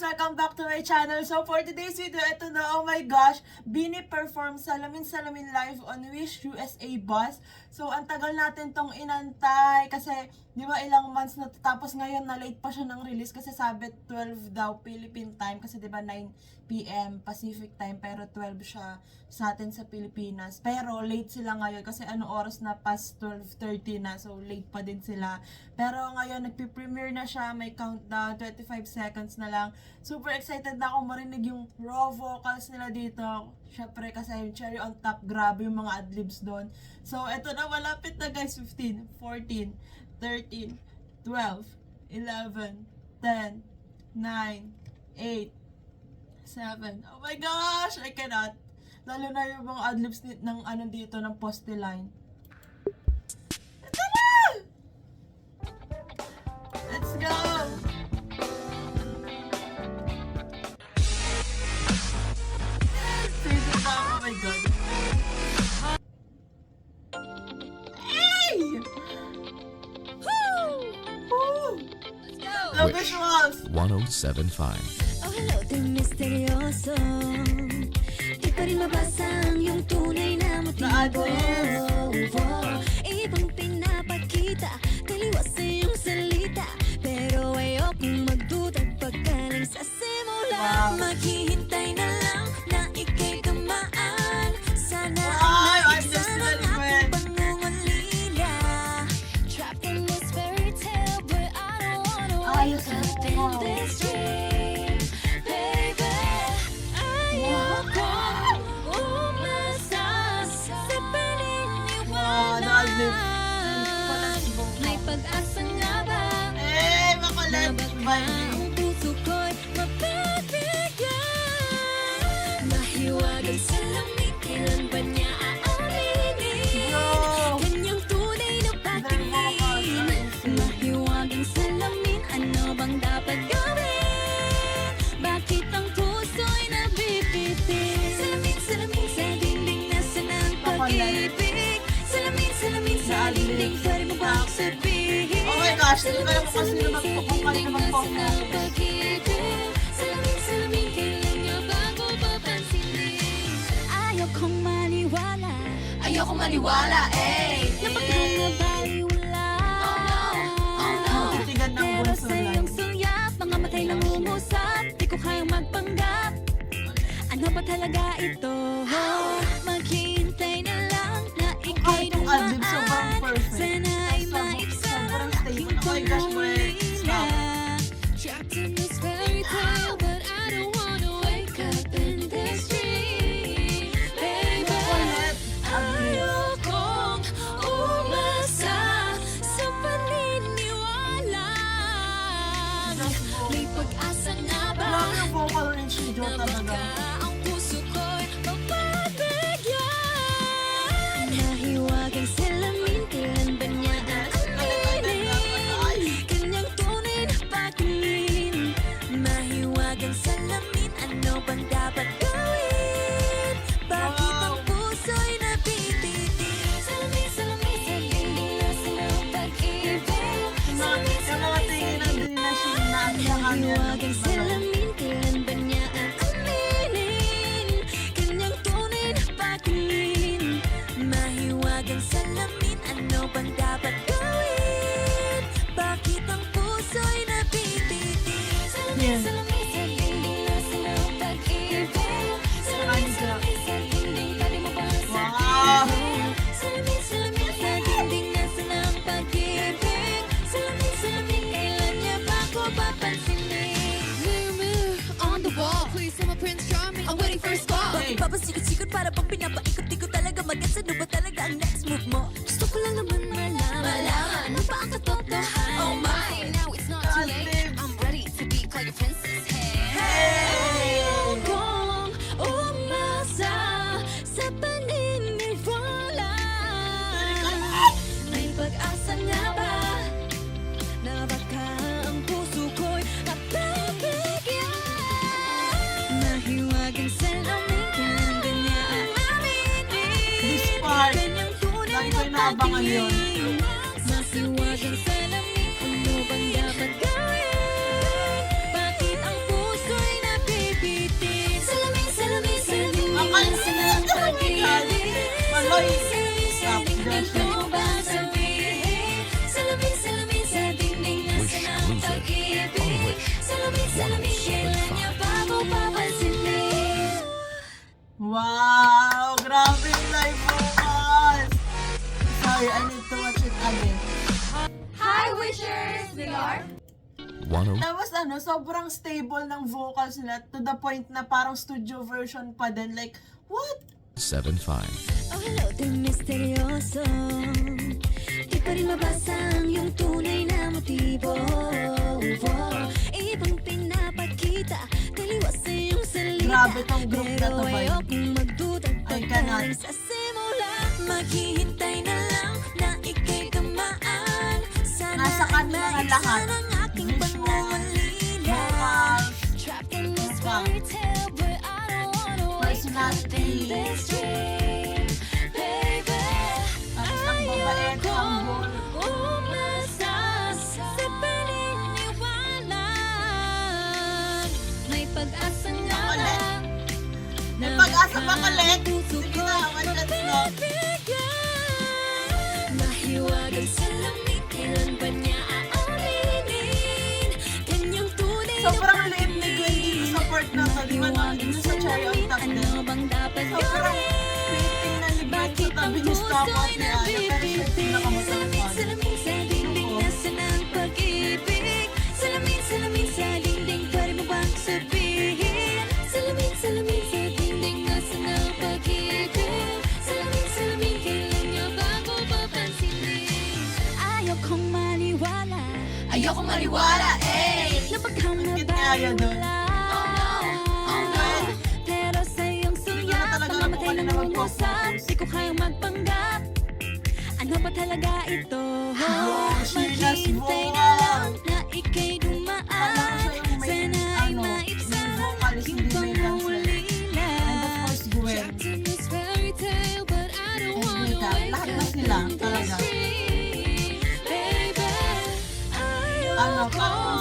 Welcome back to my channel. So for today's video, ito na, oh my gosh, Bini perform Salamin Salamin live on Wish USA bus. So ang tagal natin tong inantay kasi di ba ilang months na, tapos ngayon na late pa siya ng release kasi sabi 12 daw Philippine time kasi di ba 9 PM Pacific time pero 12 siya sa atin sa Pilipinas. Pero late sila ngayon kasi ano oras na past 12:30 na, so late pa din sila. Pero ngayon nagpi-premiere na siya, may countdown, 25 seconds na lang. Super excited na ako marinig yung raw vocals nila dito. Syempre kasi yung cherry on top, grabe yung mga adlibs doon. So eto na, malapit na guys, 15, 14, 13, 12, 11, 10, 9, 8, 7. Oh my gosh, I cannot. Lalo na yung mga adlibs ng ano dito, ng poste line. Ito na! Let's go! Seriously na, oh my god. Hey! Woo! Woo! Let's go! The visuals! 1075. Oh, hello, the misteryoso. Di pa rin mabasa ang iyong tunay na motibo. Ibang pinapakita, taliwas sa iyong salita. Pero ayokong magdudang pagka nagsasimula. Maghihintay na lang na ika'y dumaan. Sana ay maibsan ang aking pangungulila. Trapped in this fairy tale, but I don't wanna wake up in this dream. Baby, ayokong umasa sa paniniwala. May pag-asa nga ba? Eh, makulit! Ang puso ko'y mapapigyan. Mahiwagang salamin, kailan ba niya aaminin? Kanyang tunay na pagtingin. Mahiwagang salamin, ano bang dapat gawin? Bakit ang puso'y nabibitin? Salamin, salamin sa dingding, nasa ng pag-ibig. Salamin, salamin sa dingding, pwede mo ba akong sabihin? Oh my gosh, hindi ko alam kung sino magpo-focus. Salamin, kailan niya bago papansinin? Ayokong maniwala. Ayokong maniwala, eh. Napakangabaliwala. Oh no, oh no. Titigan ng Pero bulso sa lang. iyong sulyap, mga matay lang umusap. Di ko kayang magpanggap. Ano ba talaga ito? Maghihintay na lang na ika'y Itong adlib, sobrang dumaan. perfect. Sana ay maibsan ang aking Oh my gosh, wait. pangungulila. Trapped in this fairy tale, but I don't wanna wake up in this dream. Baby, ayokong umasa sa paniniwala. May pag-asa na ba? Grabe yung vocal range ni Joe Na talaga. baka ang puso ko'y mapapigyan. Nahiwagang salamin, kailan ba niya aaminin? Kanyang tunay na pagtingin. Mahiwagang salamin, ano bang dapat gawin? Bakit ang puso'y nabibitin? Salamin, salamin sa dingding, nasa ng pag-ibig. Salamin, salamin sa dingding, mahiwagang salamin, kailan ba niya aaminin? Kanyang tunay na pagtingin. Mahiwagang salamin, ano bang dapat gawin? Bakit ang puso'y nabibitin? Salamin, salamin sa dingding, nasa ng pag-ibig. Salamin, salamin sa dingding, pwede mo bang sabihin? Salamin, salamin sa dingding, nasa ng pag-ibig. Salamin, salamin, kailan niya ba ako papansinin? Mirror, mirror on the wall. Please, I'm a Prince Charming. I'm waiting for a squall. Bakit papasikot-sikot para pang pinapaikot-ikot talaga mag-gets? Ano ba talaga ang next move mo? Gusto ko lang naman malaman. Ano ba ang katotohanan? Oh my, now it's not too late. I'm ready to be called your princess. Hey. Ayokong umasa sa paniniwala. May pag-asa nga ba na baka ang puso ko'y mapapigyan? Mahiwagang salamin, kailan ba niya aaminin? This part, Kanyang tunay lagi na ko inaabangan yun. pagtingin. Mahiwagang salamin, ano bang dapat gawin? Bakit ang puso'y salamin, kailan niya ba ako papansinin? Wow! Grabe yung live vocals! Sorry, I need to watch it again. Hi, Wishers! We are 107. Tapos sobrang stable ng vocals nila to the point na parang studio version pa din. Like, what? 75. Oh, hello, di misteryoso. Di pa rin mabasa ang iyong tunay na motibo. Ibang pinapakita, taliwas sa iyong salita. Grabe tong group na to, Pero boy. ayokong magduda I pag cannot. galing sa simula. Maghihintay na lang na ika'y tamaan. Sana Nasa kanila ay na lahat. maibsan ang aking Visual, pangungulila. vocals, Trapped in this Diba? fairy tale, but I don't wanna wake up personality. in this dream, baby. Tapos ang babait, ang bull. Umasa sa paniniwanan. May pag-asa nga ba? May pag-asa pa ulit. Sige na, one chance na. Mahiwagang salamin, kailan ba niya aaminin? Kanyang tunay na Sobrang liit ni Gwen dito sa part na to. Di ba dito sa cherry on top ano din? bang dapat Sobrang gawin? fitting na ni Gwen sa Bakit ang tabi ni Stop Out puso'y ni Aya. Pero siya yung nabibitin? pinakamasarap. Salamin sa dingding, nasa na ang pag-ibig? Salamin sa dingding, pwede mo bang sabihin? Salamin sa dingding, nasa na ang pag-ibig? Salamin, kailan niya ba ako papansinin? Ayokong maniwala, na baka Cute ni Aya doon. mabawala. Pero sa iyong Hindi na sulyap, talaga pamamatay ako ng na lungusap, mag-focus. di ko kayang magpanggap. Ano ba talaga ito? Sheila's Maghihintay na vocal. lang na ika'y dumaan. Alam ko siya yung may, Sana ay ano, maibsan may vocalist, yung hindi may dancer. pangungulila. And of course, Gwen. Trapped in this fairy tale, but I don't And wanna Rita. wake Lahat na up sila, in this talaga. dream, baby. Parang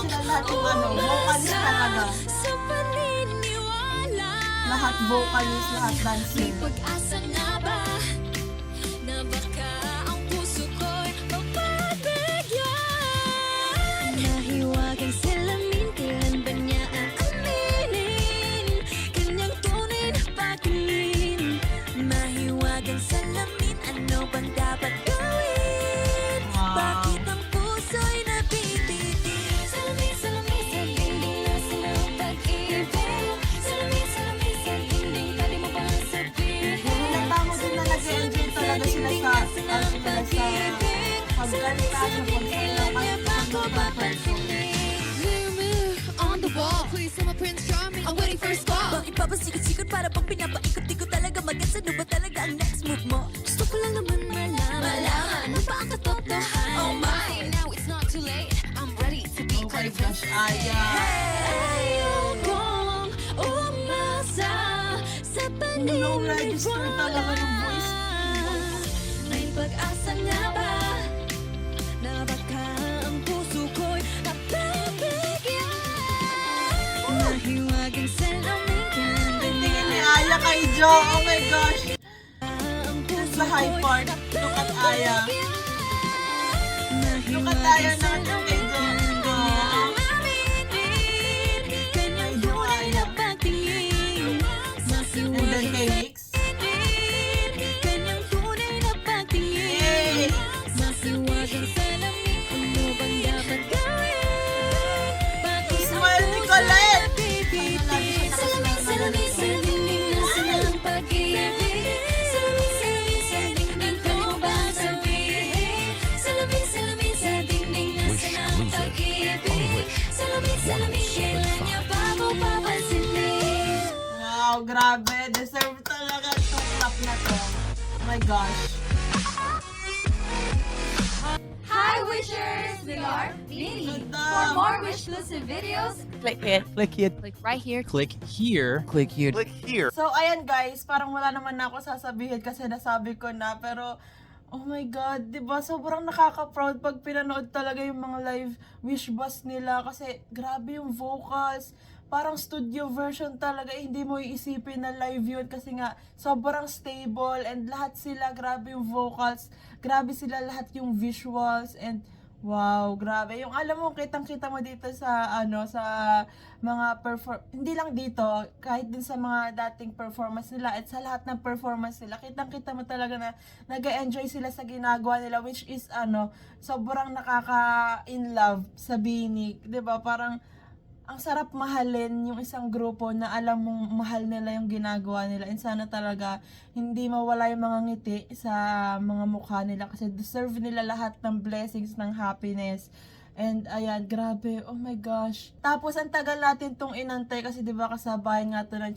sila lahat yung vocalist talaga. Sa paniniwala. Lahat vocalist, lahat dancer. May pag-asa nga ba na baka ang puso ko'y mapagbigyan? Nahiwagang salamin, kailan ba niya aaminin? Kanyang tunay na pagtingin. Mahiwagang salamin, ano bang dapat gawin? Wow. Bakit ang puso'y nabibitin? Salamin sa dingding, nasa na ang pag-ibig? Salamin sa dingding, pwede mo bang sabihin? Nakita mo din na nag-enjoy talaga sila sa pagkanta, sa Mirror on the wall. Please, I'm a Prince Charming. I'm waiting for a spot. Bakit pa ba sikot-sikot para pang pinapaikot-ikot talaga mag-gets? Ano ba talaga ang next move mo? Gusto ko lang naman malaman ano ba ang katotohanan? Oh my, now it's not too late. I'm ready to be Oh my called a gosh, princess. Aya. Ayokong umasa sa paniniwala. Low register talaga yung voice. May pag-asa nga ba na baka ang puso ko'y mapapigyan? Mahiwagang salamin, kailan ba niya Tingin ni Aya kay Jo. Oh my gosh. ang puso Sa high ko'y part, look at Aya. Look at Aya natin kay Jo. Kanyang tunay na pagtingin. And then kay Mix. Kanyang tunay na pagtingin. Yay! Masiwagang salamin, ano bang dapat gawin? Bakit Smile ni Colette! nabibitin? Salamin sa dingding, nasa na ang pag-ibig? Salamin sa dingding, pwede mo bang sabihin? Salamin sa dingding, nasa na ang pag-ibig? Salamin, kailan niya ba ako papansinin? Wow, grabe. Deserve talaga itong clap na to. Oh my gosh. Hi, Wishers! We are Nini. Ganda. For more Wish-exclusive videos, Click it. Click it. click right here. Click here. Click here. Click here. So, ayan guys, parang wala naman na ako sasabihin kasi nasabi ko na. Pero, oh my God, di ba sobrang nakaka-proud pag pinanood talaga yung mga live Wish Bus nila. Kasi, grabe yung vocals. Parang studio version talaga, hindi mo iisipin na live yun kasi nga sobrang stable and lahat sila, grabe yung vocals, grabe sila lahat yung visuals and Wow, grabe. Yung alam mo, kitang-kita mo dito sa sa mga hindi lang dito, kahit din sa mga dating performance nila at sa lahat ng performance nila, kitang-kita mo talaga na nag-enjoy sila sa ginagawa nila, which is sobrang nakaka-in love sa Bini, 'di ba? Parang ang sarap mahalin yung isang grupo na alam mong mahal nila yung ginagawa nila, and sana talaga hindi mawala yung mga ngiti sa mga mukha nila kasi deserve nila lahat ng blessings, ng happiness. And ayan, grabe, oh my gosh. Tapos ang tagal natin tong inantay kasi 'di ba kasabayan nga to ng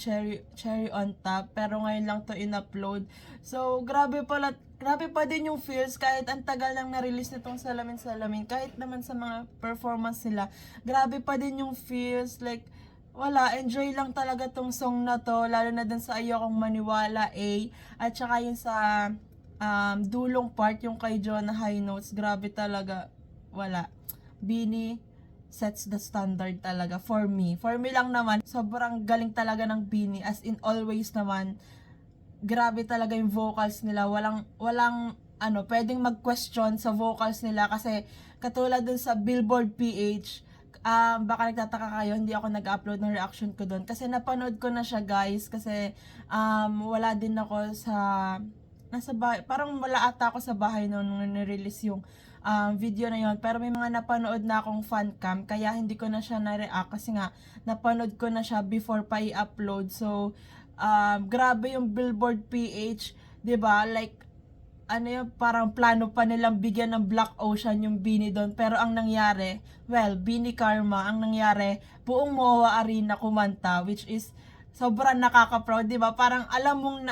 Cherry on Top, pero ngayon lang to in-upload. So grabe pa din yung feels kahit ang tagal lang na-release nitong Salamin, kahit naman sa mga performance nila. Grabe pa din yung feels, like wala, enjoy lang talaga tong song na to, lalo na dun sa Ayokong Maniwala A, at saka yung sa dulong part, yung kay Jonah High Notes. Grabe talaga, wala. Bini sets the standard talaga for me. For me lang naman, sobrang galing talaga ng Bini, as in always naman. Grabe talaga yung vocals nila. Walang pwedeng mag-question sa vocals nila kasi katulad dun sa Billboard PH, baka nagtataka kayo, hindi ako nag-upload ng reaction ko doon kasi napanood ko na siya, guys, kasi wala din ako nasa bahay, parang wala ata ako sa bahay noon nung nirelease yung video na yon, pero may mga napanood na akong fan cam kaya hindi ko na siya na-react kasi nga napanood ko na siya before pa i-upload. So grabe yung Billboard PH, 'di ba? Like yung parang plano pa nilang bigyan ng Black Ocean yung Bini doon, pero ang nangyari, well, Bini Karma, ang nangyari, buong MOA Arena kumanta, which is sobrang nakaka-proud, 'di ba? Parang alam mong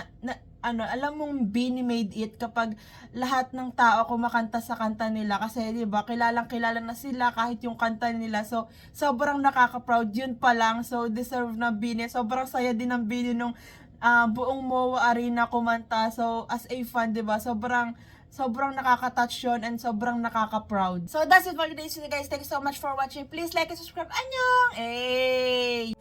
alam mong Bini made it kapag lahat ng tao kumakanta sa kanta nila kasi 'di ba kilalang kilala na sila kahit yung kanta nila. So sobrang nakaka-proud yun pa lang. So deserve na Bini. Sobrang saya din ng Bini nung buong MOA Arena kumanta. So as a fan, 'di ba? Sobrang nakaka-touch yun and sobrang nakaka-proud. So that's it for today's video, guys. Thank you so much for watching. Please like and subscribe. Annyeong! Hey!